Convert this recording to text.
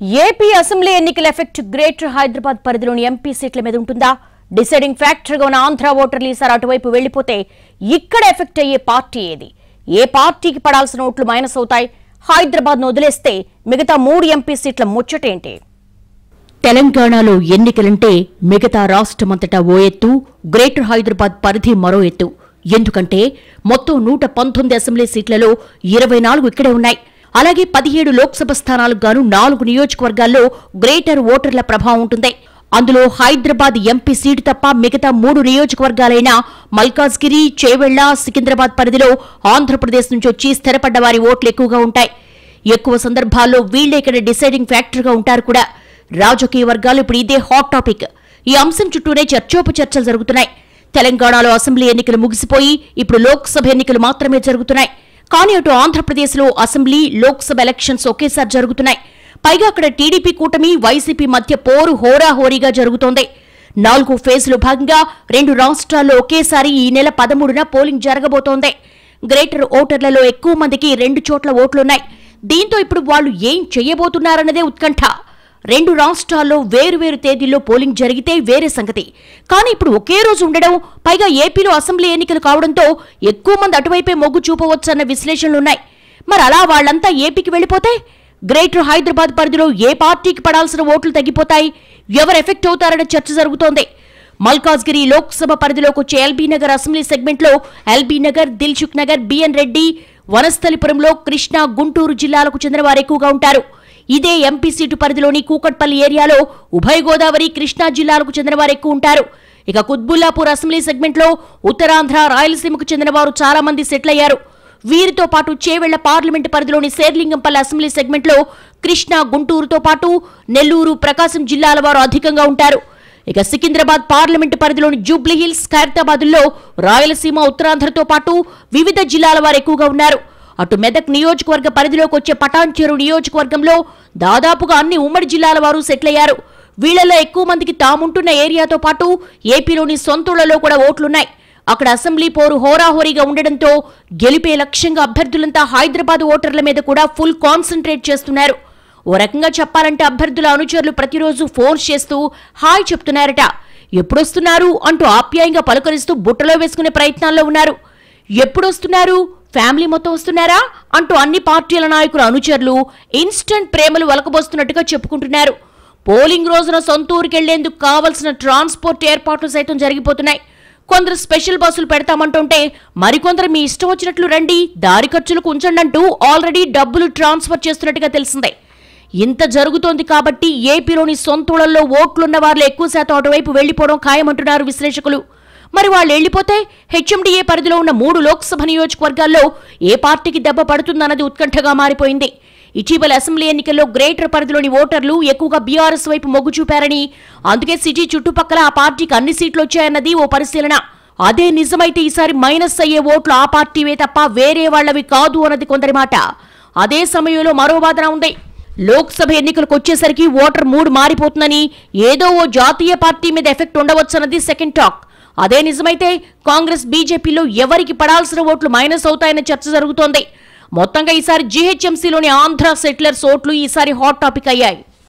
AP assembly ఎన్నికల effect greater Hyderabad పరిధిలోని MP సీట్ల మీద ఉంటుందా? డిసైడింగ్ ఫ్యాక్టర్గా ఉన్న ఆంధ్ర ఓటర్లు ఈసారి అటువైపు వెళ్లిపోతే ఇక్కడ ఎఫెక్ట్ అయ్యే పార్టీ ఏది? ఏ పార్టీకి పడాల్సిన ఓట్లు మైనస్ అవుతాయి? హైదరాబాద్ ను వదిలేస్తే మిగతా 3 ఎంపీ సీట్ల ముచ్చటేంటి? తెలంగాణలో ఎన్నికలంటే మిగతా రాష్ట్రమంతటా ఓ ఎత్తు, గ్రేటర్ హైదరాబాద్ పరిధి మరో ఎత్తు. ఎందుకంటే మొత్తం 119 అసెంబ్లీ సీట్లలో 24 ఇక్కడే ఉన్నాయి. అలాగే 17 లోక్సభ స్థానాలకు గాను 4 నియోజకవర్గాల్లో గ్రేటర్ ఓటర్ల ప్రభావం ఉంటుంది. అందులో హైదరాబాద్ ఎంపీ సీటు తప్ప మిగతా 3 నియోజకవర్గాలైన మల్కాజ్గిరి, చేవెళ్ల, సికింద్రాబాద్ పరిధిలో ఆంధ్రప్రదేశ్ నుంచి వచ్చి స్థిరపడ్డ వారి ఓట్లు ఎక్కువగా ఉంటాయి. ఎక్కువ సందర్భాల్లో వీళ్లే ఇక్కడ డిసైడింగ్ ఫ్యాక్టర్గా ఉంటారు కూడా. రాజకీయ వర్గాలు ఇప్పుడు ఇదే హాట్ టాపిక్. ఈ అంశం చుట్టూనే చర్చోపచర్చలు జరుగుతున్నాయి. తెలంగాణలో అసెంబ్లీ ఎన్నికలు ముగిసిపోయి ఇప్పుడు లోక్సభ ఎన్నికలు మాత్రమే జరుగుతున్నాయి. కానీ అటు ఆంధ్రప్రదేశ్లో అసెంబ్లీ, లోక్సభ ఎలక్షన్స్ ఒకేసారి జరుగుతున్నాయి. పైగా అక్కడ టీడీపీ కూటమి, వైసీపీ మధ్య పోరు హోరాహోరీగా జరుగుతోంది. 4 ఫేజ్లో భాగంగా 2 రాష్ట్రాల్లో ఒకేసారి ఈ నెల 13న పోలింగ్ జరగబోతోంది. గ్రేటర్ ఓటర్లలో ఎక్కువ మందికి 2 చోట్ల ఓట్లున్నాయి. దీంతో ఇప్పుడు వాళ్లు ఏం చేయబోతున్నారన్నదే ఉత్కంఠ. 2 రాష్ట్రాల్లో వేరువేరు తేదీల్లో పోలింగ్ జరిగితే వేరే సంగతి. కానీ ఇప్పుడు ఒకే రోజు ఉండడం, పైగా ఏపీలో అసెంబ్లీ ఎన్నికలు కావడంతో ఎక్కువ మంది అటువైపే మొగ్గు చూపవచ్చన్న విశ్లేషణలున్నాయి. మరి అలా వాళ్లంతా ఏపీకి వెళ్లిపోతే గ్రేటర్ హైదరాబాద్ పరిధిలో ఏ పార్టీకి పడాల్సిన ఓట్లు తగ్గిపోతాయి? ఎవరు ఎఫెక్ట్ అవుతారనే చర్చ జరుగుతోంది. మల్కాజ్గిరి లోక్సభ పరిధిలోకి వచ్చే ఎల్బీ నగర్ అసెంబ్లీ సెగ్మెంట్లో ఎల్బీ నగర్, దిల్సుఖ్ నగర్, బిఎన్ రెడ్డి, వనస్థలిపురంలో కృష్ణా, గుంటూరు జిల్లాలకు చెందిన వారు ఎక్కువగా ఉంటారు. ఇదే ఎంపీ సీటు పరిధిలోని కూకట్పల్లి ఏరియాలో ఉభయ గోదావరి, కృష్ణా జిల్లాలకు చెందిన వారు ఎక్కువ ఉంటారు. ఇక కుత్బుల్లాపూర్ అసెంబ్లీ సెగ్మెంట్లో ఉత్తరాంధ్ర, రాయలసీమకు చెందిన వారు చాలా మంది సెటిల్ అయ్యారు. వీరితో పాటు చేవెళ్ల పార్లమెంటు పరిధిలోని శేర్లింగంపల్లి అసెంబ్లీ సెగ్మెంట్లో కృష్ణా, గుంటూరుతో పాటు నెల్లూరు, ప్రకాశం జిల్లాల వారు అధికంగా ఉంటారు. ఇక సికింద్రాబాద్ పార్లమెంటు పరిధిలోని జూబ్లీహిల్స్, ఖైరతాబాద్లో రాయలసీమ, ఉత్తరాంధ్రతో పాటు వివిధ జిల్లాల వారు ఎక్కువగా ఉన్నారు. అటు మెదక్ నియోజకవర్గ పరిధిలోకి వచ్చే పటాన్చెరు నియోజకవర్గంలో దాదాపుగా అన్ని ఉమ్మడి జిల్లాల వారు సెటిల్ అయ్యారు. వీళ్లలో ఎక్కువ మందికి తాముంటున్న ఏరియాతో పాటు ఏపీలోని సొంతూళ్లలో కూడా ఓట్లున్నాయి. అక్కడ అసెంబ్లీ పోరు హోరాహోరీగా ఉండడంతో గెలిపే లక్ష్యంగా అభ్యర్థులంతా హైదరాబాద్ ఓటర్ల మీద కూడా ఫుల్ కాన్సంట్రేట్ చేస్తున్నారు. ఓ రకంగా చెప్పాలంటే అభ్యర్థుల అనుచరులు ప్రతిరోజు ఫోన్ చేస్తూ హాయ్ చెప్తున్నారట. ఎప్పుడొస్తున్నారు అంటూ ఆప్యాయంగా పలుకరిస్తూ బుట్టలో వేసుకునే ప్రయత్నాల్లో ఉన్నారు. ఎప్పుడొస్తున్నారు, ఫ్యామిలీ మొత్తం వస్తున్నారా అంటూ అన్ని పార్టీల నాయకుల అనుచరులు ఇన్స్టంట్ ప్రేమలు వలకబోస్తున్నట్టుగా చెప్పుకుంటున్నారు. పోలింగ్ రోజున సొంతూరుకెళ్లేందుకు కావలసిన ట్రాన్స్పోర్ట్ ఏర్పాట్లు సైతం జరిగిపోతున్నాయి. కొందరు స్పెషల్ బస్సులు పెడతామంటుంటే మరికొందరు మీ ఇష్టం వచ్చినట్లు రండి, దారి ఖర్చులకు ఉంచండంటూ ఆల్రెడీ డబ్బులు ట్రాన్స్ఫర్ చేస్తున్నట్టుగా తెలిసిందే. ఇంత జరుగుతోంది కాబట్టి ఏపీలోని సొంతూళ్లలో ఓట్లున్న వారు ఎక్కువ శాతం అటువైపు వెళ్లిపోవడం ఖాయమంటున్నారు విశ్లేషకులు. మరి వాళ్ళు వెళ్లిపోతే హెచ్ఎండిఏ పరిధిలో ఉన్న 3 లోక్సభ నియోజకవర్గాల్లో ఏ పార్టీకి దెబ్బ పడుతుందన్నది ఉత్కంఠగా మారిపోయింది. ఇటీవల అసెంబ్లీ ఎన్నికల్లో గ్రేటర్ పరిధిలోని ఓటర్లు ఎక్కువగా బీఆర్ఎస్ వైపు మొగ్గు చూపారని, అందుకే సిటీ చుట్టుపక్కల ఆ పార్టీకి అన్ని సీట్లు వచ్చాయన్నది ఓ పరిశీలన. అదే నిజమైతే ఈసారి మైనస్ అయ్యే ఓట్లు ఆ పార్టీవే తప్ప వేరే వాళ్లవి కాదు అన్నది కొందరి మాట. అదే సమయంలో మరో వాదన ఉంది. లోక్సభ ఎన్నికలకు వచ్చేసరికి ఓటర్ మూడ్ మారిపోతుందని, ఏదో ఓ జాతీయ పార్టీ మీద ఎఫెక్ట్ ఉండవచ్చన్నది సెకండ్ టాక్. అదే నిజమైతే కాంగ్రెస్, బీజేపీలో ఎవరికి పడాల్సిన ఓట్లు మైనస్ అవుతాయన్న చర్చ జరుగుతోంది. మొత్తంగా ఈసారి జీహెచ్ఎంసీలోని ఆంధ్ర సెటిలర్స్ ఓట్లు ఈసారి హాట్ టాపిక్ అయ్యాయి.